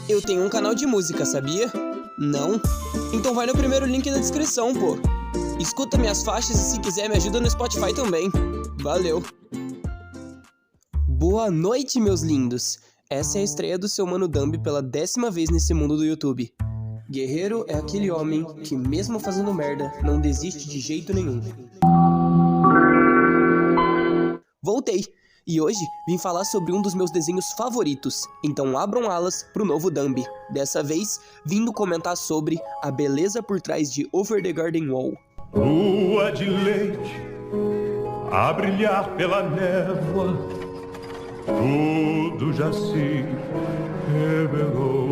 Eu tenho um canal de música, sabia? Não? Então vai no primeiro link da descrição, pô. Escuta minhas faixas e se quiser me ajuda no Spotify também. Valeu! Boa noite, meus lindos! Essa é a estreia do seu Mano Dumb pela 10ª vez nesse mundo do YouTube. Guerreiro é aquele homem que, mesmo fazendo merda, não desiste de jeito nenhum. Voltei! E hoje vim falar sobre um dos meus desenhos favoritos, então abram alas pro novo Dumb. Dessa vez, vindo comentar sobre a beleza por trás de Over the Garden Wall. Lua de leite a brilhar pela névoa, tudo já se revelou.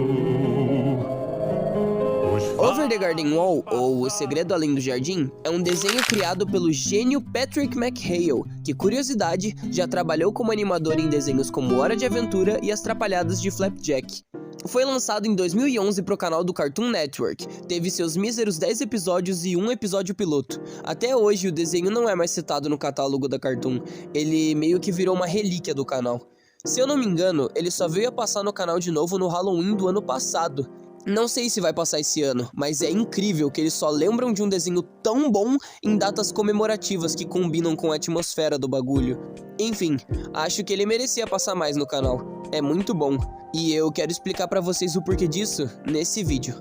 Over the Garden Wall, ou O Segredo Além do Jardim, é um desenho criado pelo gênio Patrick McHale, que, curiosidade, já trabalhou como animador em desenhos como Hora de Aventura e As Trapalhadas de Flapjack. Foi lançado em 2011 pro canal do Cartoon Network, teve seus míseros 10 episódios e um episódio piloto. Até hoje o desenho não é mais citado no catálogo da Cartoon, ele meio que virou uma relíquia do canal. Se eu não me engano, ele só veio a passar no canal de novo no Halloween do ano passado. Não sei se vai passar esse ano, mas é incrível que eles só lembram de um desenho tão bom em datas comemorativas que combinam com a atmosfera do bagulho. Enfim, acho que ele merecia passar mais no canal. É muito bom. E eu quero explicar pra vocês o porquê disso nesse vídeo.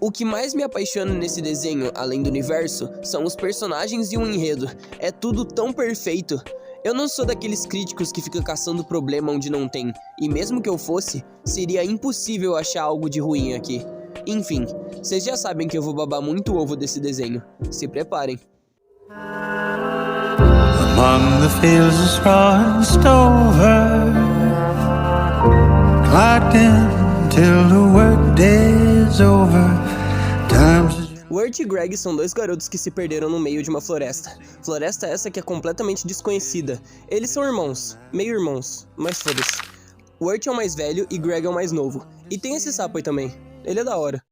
O que mais me apaixona nesse desenho, além do universo, são os personagens e o enredo. É tudo tão perfeito. Eu não sou daqueles críticos que ficam caçando problema onde não tem, e mesmo que eu fosse, seria impossível achar algo de ruim aqui. Enfim, vocês já sabem que eu vou babar muito o ovo desse desenho. Se preparem. Among the fields of straw and stover, clocked in till the work day's over. Wirt e Greg são dois garotos que se perderam no meio de uma floresta. Floresta essa que é completamente desconhecida. Eles são irmãos, meio irmãos, mas foda-se. Wirt é o mais velho e Greg é o mais novo. E tem esse sapo aí também, ele é da hora.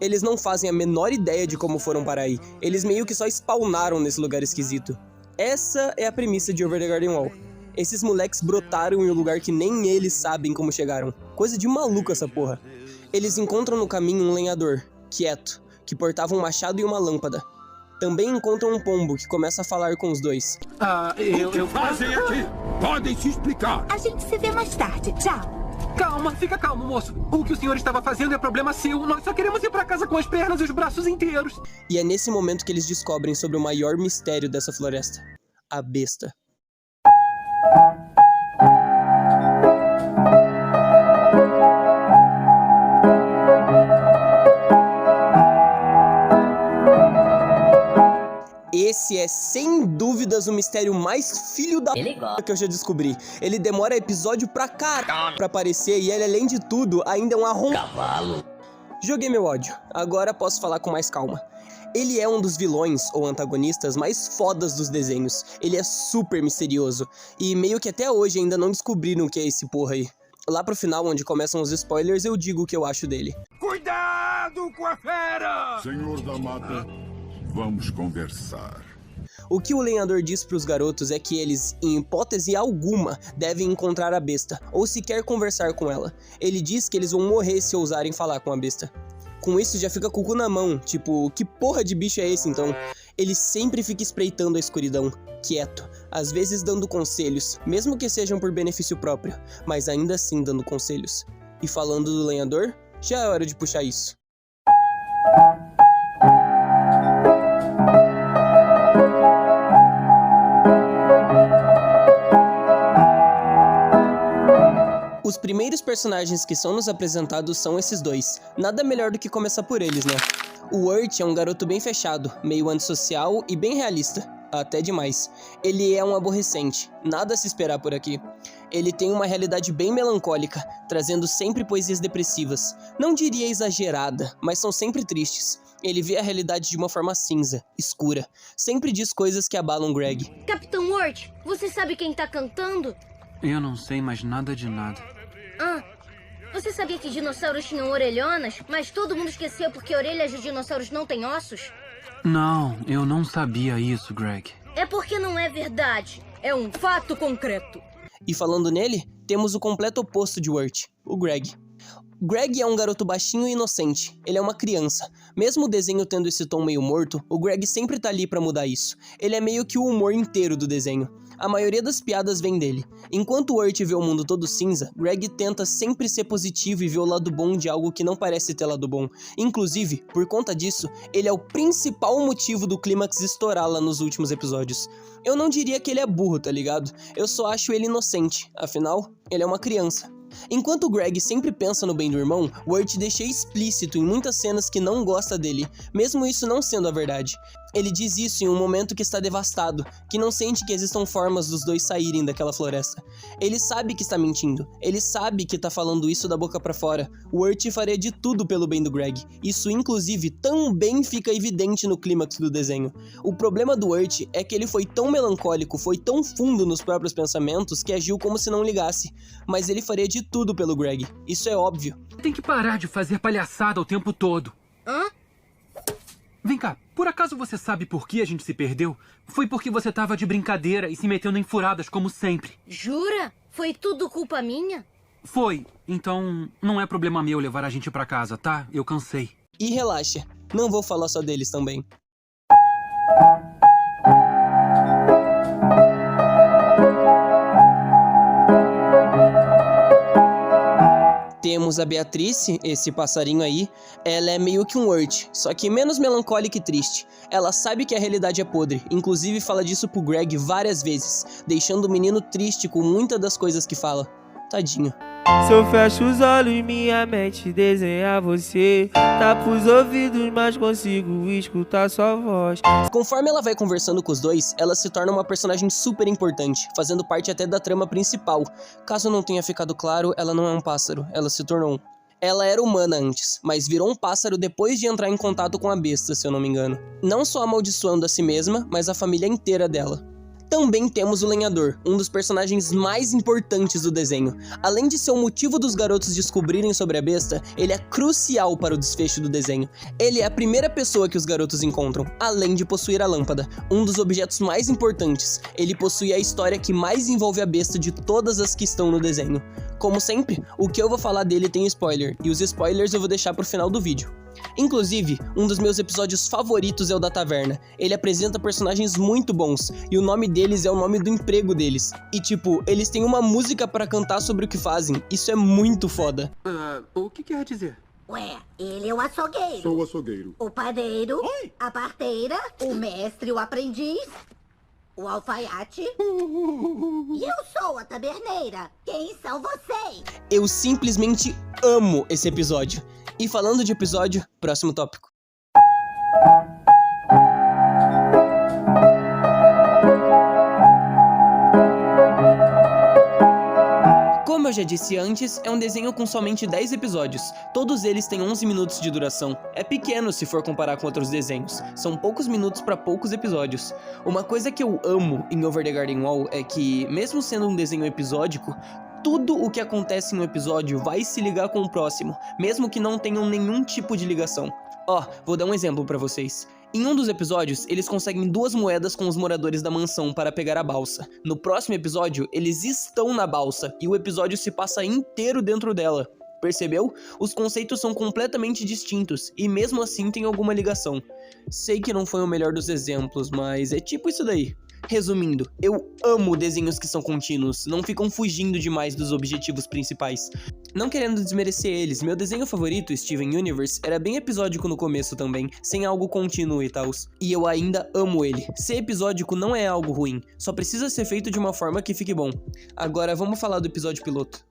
Eles não fazem a menor ideia de como foram parar aí. Eles meio que só spawnaram nesse lugar esquisito. Essa é a premissa de Over the Garden Wall. Esses moleques brotaram em um lugar que nem eles sabem como chegaram. Coisa de maluco essa porra. Eles encontram no caminho um lenhador, quieto, que portava um machado e uma lâmpada. Também encontram um pombo que começa a falar com os dois. O que fazem aqui? Podem se explicar. A gente se vê mais tarde, tchau. Calma, fica calmo, moço. O que o senhor estava fazendo é problema seu. Nós só queremos ir pra casa com as pernas e os braços inteiros. E é nesse momento que eles descobrem sobre o maior mistério dessa floresta: a besta. Esse é, sem dúvidas, o mistério mais filho da p*** que eu já descobri. Ele demora episódio pra caralho pra aparecer e ele, além de tudo, ainda é um arrombado. Joguei meu ódio. Agora posso falar com mais calma. Ele é um dos vilões ou antagonistas mais fodas dos desenhos. Ele é super misterioso. E meio que até hoje ainda não descobriram o que é esse porra aí. Lá pro final, onde começam os spoilers, eu digo o que eu acho dele. Cuidado com a fera! Senhor da Mata, vamos conversar. O que o lenhador diz pros garotos é que eles, em hipótese alguma, devem encontrar a besta, ou sequer conversar com ela. Ele diz que eles vão morrer se ousarem falar com a besta. Com isso já fica com o cu na mão, tipo, que porra de bicho é esse então? Ele sempre fica espreitando a escuridão, quieto, às vezes dando conselhos, mesmo que sejam por benefício próprio, mas ainda assim dando conselhos. E falando do lenhador, já é hora de puxar isso. Os primeiros personagens que são nos apresentados são esses dois. Nada melhor do que começar por eles, né? O Wirt é um garoto bem fechado, meio antissocial e bem realista. Até demais. Ele é um aborrecente, nada a se esperar por aqui. Ele tem uma realidade bem melancólica, trazendo sempre poesias depressivas. Não diria exagerada, mas são sempre tristes. Ele vê a realidade de uma forma cinza, escura. Sempre diz coisas que abalam Greg. Capitão Wirt, você sabe quem tá cantando? Eu não sei mais nada de nada. Você sabia que dinossauros tinham orelhonas, mas todo mundo esqueceu porque orelhas de dinossauros não têm ossos? Não, eu não sabia isso, Greg. É porque não é verdade. É um fato concreto. E falando nele, temos o completo oposto de Wirt, o Greg. Greg é um garoto baixinho e inocente, ele é uma criança. Mesmo o desenho tendo esse tom meio morto, o Greg sempre tá ali pra mudar isso. Ele é meio que o humor inteiro do desenho. A maioria das piadas vem dele. Enquanto o Urt vê o mundo todo cinza, Greg tenta sempre ser positivo e ver o lado bom de algo que não parece ter lado bom. Inclusive, por conta disso, ele é o principal motivo do clímax estourar lá nos últimos episódios. Eu não diria que ele é burro, tá ligado? Eu só acho ele inocente, afinal, ele é uma criança. Enquanto o Greg sempre pensa no bem do irmão, o Urt deixa explícito em muitas cenas que não gosta dele, mesmo isso não sendo a verdade. Ele diz isso em um momento que está devastado, que não sente que existam formas dos dois saírem daquela floresta. Ele sabe que está mentindo, ele sabe que está falando isso da boca pra fora. O Urt faria de tudo pelo bem do Greg. Isso inclusive também fica evidente no clímax do desenho. O problema do Urt é que ele foi tão melancólico, foi tão fundo nos próprios pensamentos que agiu como se não ligasse. Mas ele faria de tudo pelo Greg, isso é óbvio. Tem que parar de fazer palhaçada o tempo todo. Hã? Vem cá, por acaso você sabe por que a gente se perdeu? Foi porque você tava de brincadeira e se metendo em furadas como sempre. Jura? Foi tudo culpa minha? Foi. Então, não é problema meu levar a gente pra casa, tá? Eu cansei. E relaxa, não vou falar só deles também. Temos a Beatrice, esse passarinho aí. Ela é meio que um Urt, só que menos melancólica e triste. Ela sabe que a realidade é podre, inclusive fala disso pro Greg várias vezes, deixando o menino triste com muitas das coisas que fala. Tadinho. Se eu fecho os olhos, minha mente desenha você. Tapo os ouvidos, mas consigo escutar sua voz. Conforme ela vai conversando com os dois, ela se torna uma personagem super importante, fazendo parte até da trama principal. Caso não tenha ficado claro, ela não é um pássaro, ela se tornou um. Ela era humana antes, mas virou um pássaro depois de entrar em contato com a besta, se eu não me engano. Não só amaldiçoando a si mesma, mas a família inteira dela. Também temos o Lenhador, um dos personagens mais importantes do desenho. Além de ser o motivo dos garotos descobrirem sobre a besta, ele é crucial para o desfecho do desenho. Ele é a primeira pessoa que os garotos encontram, além de possuir a lâmpada, um dos objetos mais importantes. Ele possui a história que mais envolve a besta de todas as que estão no desenho. Como sempre, o que eu vou falar dele tem spoiler, e os spoilers eu vou deixar pro final do vídeo. Inclusive, um dos meus episódios favoritos é o da taverna. Ele apresenta personagens muito bons, e o nome deles é o nome do emprego deles. E tipo, eles têm uma música pra cantar sobre o que fazem, isso é muito foda. O que quer dizer? Ué, ele é o açougueiro. Sou o açougueiro. O padeiro. Oi. A parteira. O mestre, o aprendiz. O alfaiate. E eu sou a taberneira. Quem são vocês? Eu simplesmente amo esse episódio. E falando de episódio, próximo tópico. Como eu já disse antes, é um desenho com somente 10 episódios. Todos eles têm 11 minutos de duração. É pequeno se for comparar com outros desenhos. São poucos minutos para poucos episódios. Uma coisa que eu amo em Over the Garden Wall é que, mesmo sendo um desenho episódico, tudo o que acontece em um episódio vai se ligar com o próximo, mesmo que não tenham nenhum tipo de ligação. Vou dar um exemplo pra vocês. Em um dos episódios, eles conseguem 2 moedas com os moradores da mansão para pegar a balsa. No próximo episódio, eles estão na balsa e o episódio se passa inteiro dentro dela. Percebeu? Os conceitos são completamente distintos e mesmo assim tem alguma ligação. Sei que não foi o melhor dos exemplos, mas é tipo isso daí. Resumindo, eu amo desenhos que são contínuos, não ficam fugindo demais dos objetivos principais. Não querendo desmerecer eles, meu desenho favorito, Steven Universe, era bem episódico no começo também, sem algo contínuo e tals. E eu ainda amo ele. Ser episódico não é algo ruim, só precisa ser feito de uma forma que fique bom. Agora vamos falar do episódio piloto.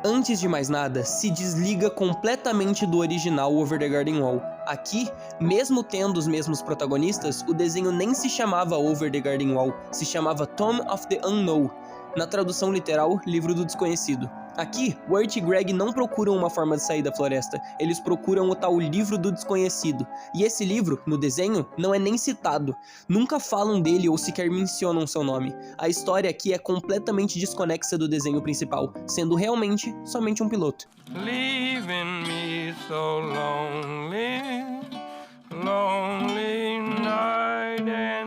Antes de mais nada, se desliga completamente do original Over the Garden Wall. Aqui, mesmo tendo os mesmos protagonistas, o desenho nem se chamava Over the Garden Wall, se chamava Tome of the Unknown, na tradução literal, Livro do Desconhecido. Aqui, o Urt e Greg não procuram uma forma de sair da floresta, eles procuram o tal Livro do Desconhecido. E esse livro, no desenho, não é nem citado. Nunca falam dele ou sequer mencionam seu nome. A história aqui é completamente desconexa do desenho principal, sendo realmente somente um piloto. Leaving me so lonely, lonely night and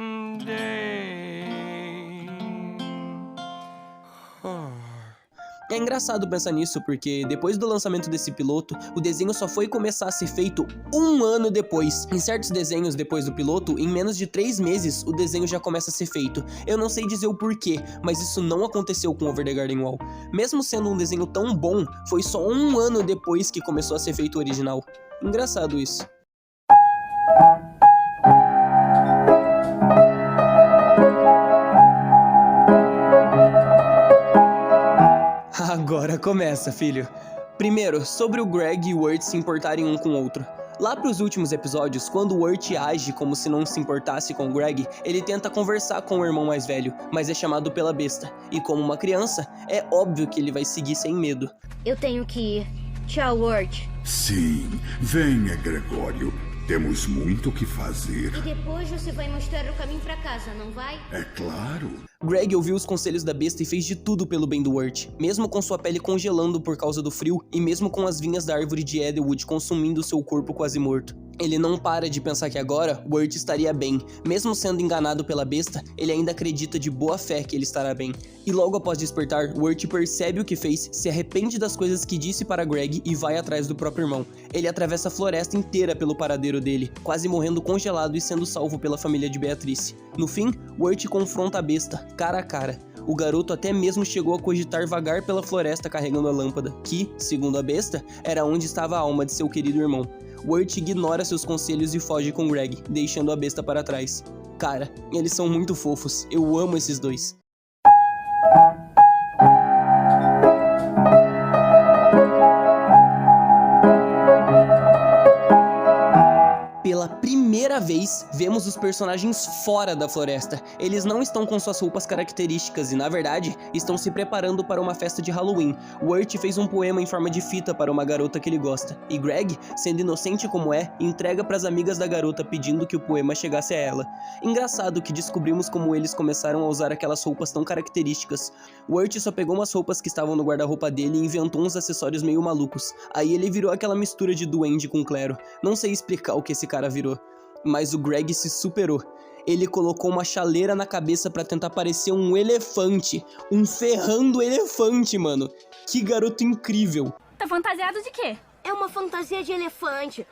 engraçado pensar nisso, porque depois do lançamento desse piloto, o desenho só foi começar a ser feito 1 ano depois. Em certos desenhos depois do piloto, em menos de 3 meses, o desenho já começa a ser feito. Eu não sei dizer o porquê, mas isso não aconteceu com Over the Garden Wall. Mesmo sendo um desenho tão bom, foi só 1 ano depois que começou a ser feito o original. Engraçado isso. Agora começa, filho. Primeiro, sobre o Greg e o Wirt se importarem um com o outro. Lá pros últimos episódios, quando o Wirt age como se não se importasse com o Greg, ele tenta conversar com o irmão mais velho, mas é chamado pela besta. E como uma criança, é óbvio que ele vai seguir sem medo. Eu tenho que ir. Tchau, Wirt. Sim, venha, Gregório. Temos muito o que fazer. E depois você vai mostrar o caminho pra casa, não vai? É claro. Greg ouviu os conselhos da besta e fez de tudo pelo bem do Wirt, mesmo com sua pele congelando por causa do frio e mesmo com as vinhas da árvore de Edelwood consumindo seu corpo quase morto. Ele não para de pensar que agora o Wirt estaria bem. Mesmo sendo enganado pela besta, ele ainda acredita de boa fé que ele estará bem. E logo após despertar, o Wirt percebe o que fez, se arrepende das coisas que disse para Greg e vai atrás do próprio irmão. Ele atravessa a floresta inteira pelo paradeiro dele, quase morrendo congelado e sendo salvo pela família de Beatrice. No fim, o Wirt confronta a besta, cara a cara. O garoto até mesmo chegou a cogitar vagar pela floresta carregando a lâmpada, que, segundo a besta, era onde estava a alma de seu querido irmão. Wirt ignora seus conselhos e foge com Greg, deixando a besta para trás. Cara, eles são muito fofos, eu amo esses dois. Pela primeira vez, vemos os personagens fora da floresta. Eles não estão com suas roupas características e, na verdade, estão se preparando para uma festa de Halloween. Wirt fez um poema em forma de fita para uma garota que ele gosta. E Greg, sendo inocente como é, entrega para as amigas da garota pedindo que o poema chegasse a ela. Engraçado que descobrimos como eles começaram a usar aquelas roupas tão características. Wirt só pegou umas roupas que estavam no guarda-roupa dele e inventou uns acessórios meio malucos. Aí ele virou aquela mistura de duende com Clairo. Não sei explicar o que esse cara virou. Mas o Greg se superou. Ele colocou uma chaleira na cabeça pra tentar parecer um elefante. Um ferrando elefante, mano. Que garoto incrível. Tá fantasiado de quê? É uma fantasia de elefante.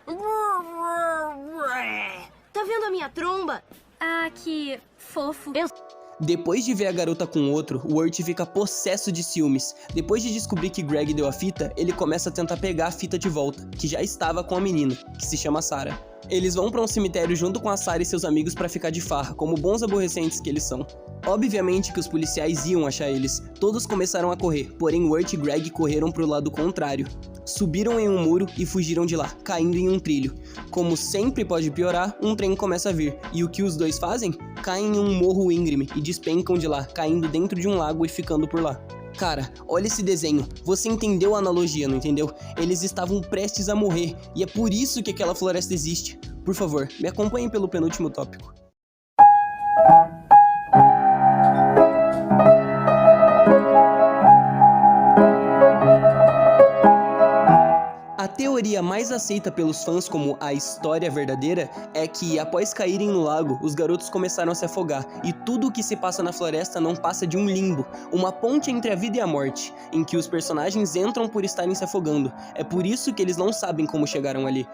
Tá vendo a minha tromba? Ah, que fofo. Depois de ver a garota com outro, o Wirt fica possesso de ciúmes. Depois de descobrir que Greg deu a fita, ele começa a tentar pegar a fita de volta, que já estava com a menina, que se chama Sarah. Eles vão para um cemitério junto com a Sarah e seus amigos para ficar de farra, como bons aborrecentes que eles são. Obviamente que os policiais iam achar eles. Todos começaram a correr, porém Wirt e Greg correram pro lado contrário. Subiram em um muro e fugiram de lá, caindo em um trilho. Como sempre pode piorar, um trem começa a vir. E o que os dois fazem? Caem em um morro íngreme e despencam de lá, caindo dentro de um lago e ficando por lá. Cara, olha esse desenho. Você entendeu a analogia, não entendeu? Eles estavam prestes a morrer, e é por isso que aquela floresta existe. Por favor, me acompanhem pelo penúltimo tópico. A teoria mais aceita pelos fãs como a história verdadeira é que, após caírem no lago, os garotos começaram a se afogar, e tudo o que se passa na floresta não passa de um limbo, uma ponte entre a vida e a morte, em que os personagens entram por estarem se afogando. É por isso que eles não sabem como chegaram ali.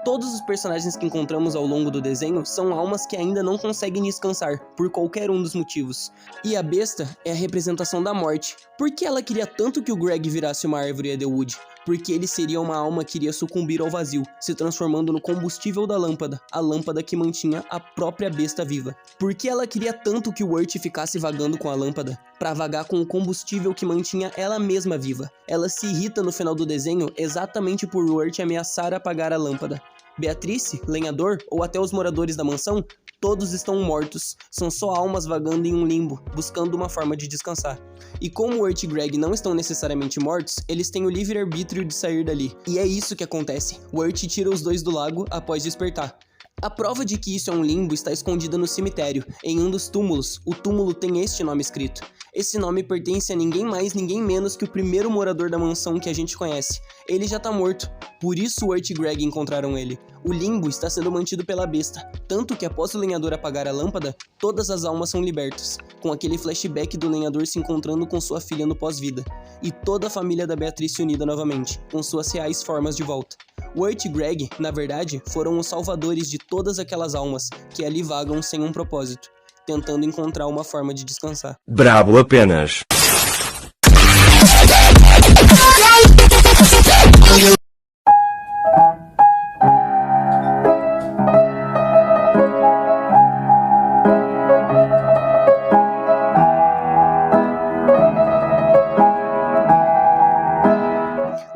Todos os personagens que encontramos ao longo do desenho são almas que ainda não conseguem descansar, por qualquer um dos motivos. E a besta é a representação da morte. Por que ela queria tanto que o Greg virasse uma árvore Edelwood? Porque ele seria uma alma que iria sucumbir ao vazio, se transformando no combustível da lâmpada, a lâmpada que mantinha a própria besta viva. Porque ela queria tanto que o Wirt ficasse vagando com a lâmpada, para vagar com o combustível que mantinha ela mesma viva. Ela se irrita no final do desenho exatamente por Wirt ameaçar apagar a lâmpada. Beatrice, lenhador ou até os moradores da mansão, todos estão mortos, são só almas vagando em um limbo, buscando uma forma de descansar. E como Wirt e Greg não estão necessariamente mortos, eles têm o livre-arbítrio de sair dali. E é isso que acontece, Wirt tira os dois do lago após despertar. A prova de que isso é um limbo está escondida no cemitério, em um dos túmulos. O túmulo tem este nome escrito. Esse nome pertence a ninguém mais, ninguém menos que o primeiro morador da mansão que a gente conhece. Ele já tá morto, por isso Wirt e Greg encontraram ele. O limbo está sendo mantido pela besta, tanto que após o lenhador apagar a lâmpada, todas as almas são libertas, com aquele flashback do lenhador se encontrando com sua filha no pós-vida, e toda a família da Beatriz se unida novamente, com suas reais formas de volta. Wirt e Greg, na verdade, foram os salvadores de todas aquelas almas que ali vagam sem um propósito, tentando encontrar uma forma de descansar. Brabo apenas.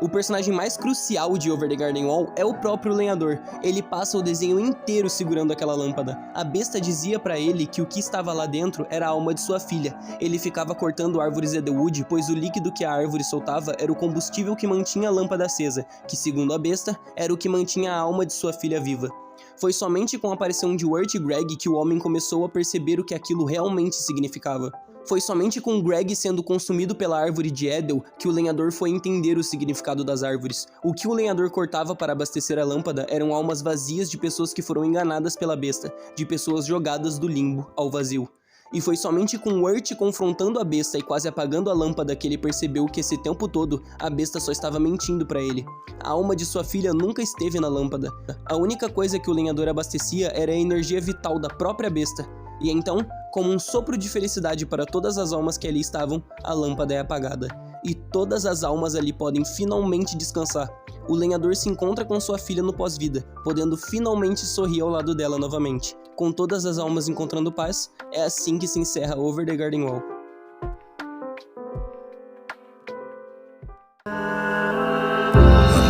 O personagem mais crucial de Over the Garden Wall é o próprio lenhador. Ele passa o desenho inteiro segurando aquela lâmpada. A besta dizia pra ele que o que estava lá dentro era a alma de sua filha. Ele ficava cortando árvores Edelwood, pois o líquido que a árvore soltava era o combustível que mantinha a lâmpada acesa, que segundo a besta, era o que mantinha a alma de sua filha viva. Foi somente com a aparição de Wirt e Greg que o homem começou a perceber o que aquilo realmente significava. Foi somente com Greg sendo consumido pela árvore de Edel que o lenhador foi entender o significado das árvores. O que o lenhador cortava para abastecer a lâmpada eram almas vazias de pessoas que foram enganadas pela besta, de pessoas jogadas do limbo ao vazio. E foi somente com Wirt confrontando a besta e quase apagando a lâmpada que ele percebeu que esse tempo todo a besta só estava mentindo para ele. A alma de sua filha nunca esteve na lâmpada. A única coisa que o lenhador abastecia era a energia vital da própria besta. E então, como um sopro de felicidade para todas as almas que ali estavam, a lâmpada é apagada. E todas as almas ali podem finalmente descansar. O lenhador se encontra com sua filha no pós-vida, podendo finalmente sorrir ao lado dela novamente. Com todas as almas encontrando paz, é assim que se encerra Over the Garden Wall.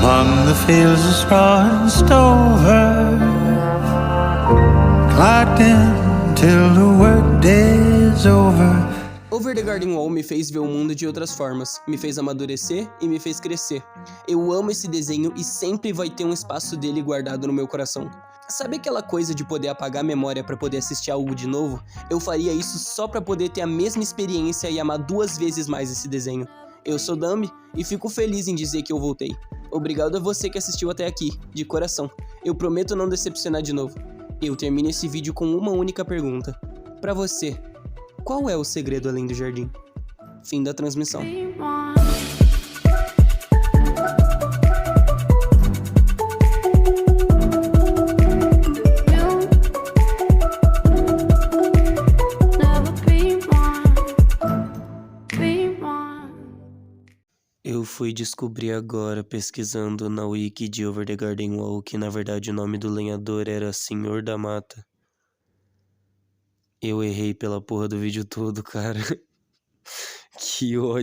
Among the fields of straw and stover, clocked in till the work day's over. Over the Garden Wall me fez ver o mundo de outras formas, me fez amadurecer e me fez crescer. Eu amo esse desenho e sempre vai ter um espaço dele guardado no meu coração. Sabe aquela coisa de poder apagar a memória para poder assistir algo de novo? Eu faria isso só para poder ter a mesma experiência e amar 2 vezes mais esse desenho. Eu sou Dambi e fico feliz em dizer que eu voltei. Obrigado a você que assistiu até aqui, de coração. Eu prometo não decepcionar de novo. Eu termino esse vídeo com uma única pergunta. Pra você, qual é o segredo além do jardim? Fim da transmissão. Eu fui descobrir agora, pesquisando na wiki de Over the Garden Wall, que na verdade o nome do lenhador era Senhor da Mata. Eu errei pela porra do vídeo todo, cara. Que ódio.